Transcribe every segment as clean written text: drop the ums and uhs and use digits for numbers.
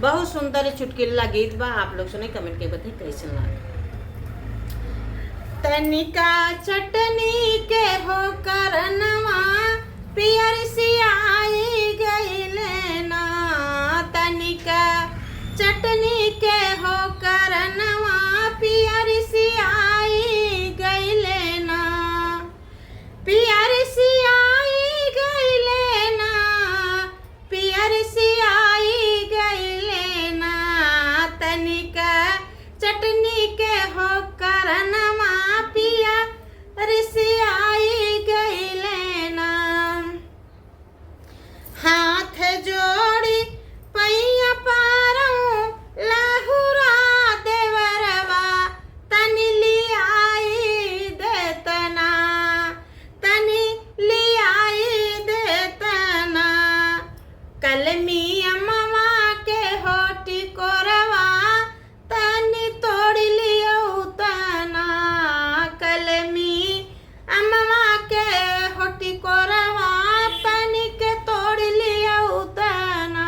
बहुत सुंदर चुटकुला गीत बा। आप लोग सुने, कमेंट के बताई कैसन लगा। तनिका चटनी के हो करनवा पियर सियाई गईले ना। तनिका चटनी के हो करनवा पियर सियाई गईले ना। पियर सियाई गईले ना। पियर सियाई गईले ना। तनिका चटनी के हो करनवा पियर सियाई गईले ना। हाथ जोड़ी पैया पारऊं लहुरा देवरवा तनि लियाई देतना। तनि लियाई देतना। कलमी अम्मा के होटी कोरवा तनि तोड़ लियो तना। कलमी अम्मा के होटी कोरवा तनि के तोड़ लियो तना।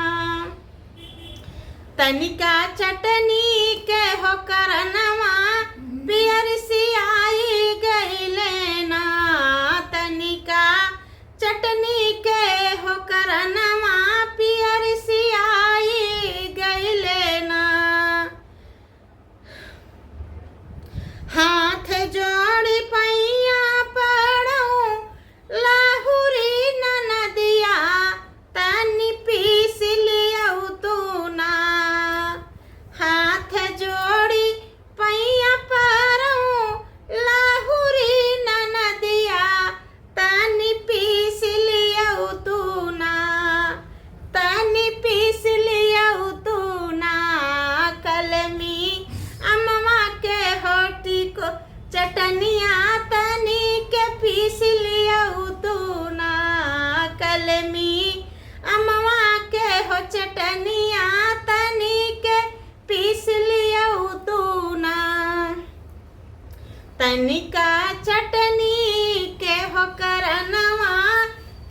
तनिका चटनी के हो करनवा पियर सियाई गईले ना। तनिका चटनी के हो करनवा पियर सियाई गईले ना। हाथ जोड़ी पैया पड़ऊं लाहुरी ननदिया तनि पीस लियो तू ना। हाथ जोड़ी पैया पड़ऊं लाहुरी ननदिया तनि पीस लियो तू ना। तनि पीस लियो तू ना। कलमी अम्मा के होटी को चटनिया तनि के पीस लियो तू ना। कलमी अम्मा के हो चटनिया तनि के पीस लियो तू ना। तनिका चटनी के हो करनवा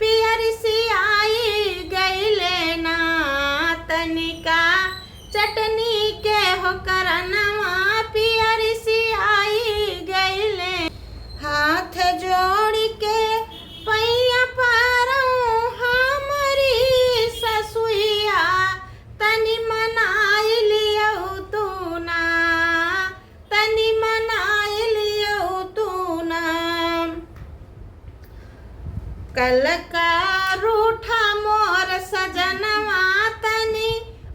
पियर सियाई गईले ना। तनिका चटनी के हो करनवा पियर सियाई गईले। हाथ जोड़ी के पैया पारऊं हमरी ससुइया तनि मनाई लियो तू ना। तनि मनाई लियो तू ना। कल का रूठा मोर सजनवा तनि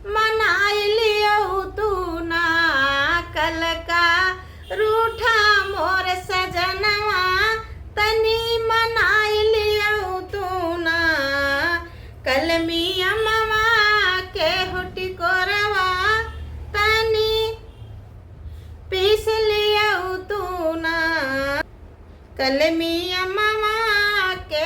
मनाई लियो तू ना। कल का रूठा मोर सजनवा तनि मनाई लियो तू ना। कलमी अम्मा के होटी कोरवा तनि पीस लियो तू ना। कलमी अम्मा के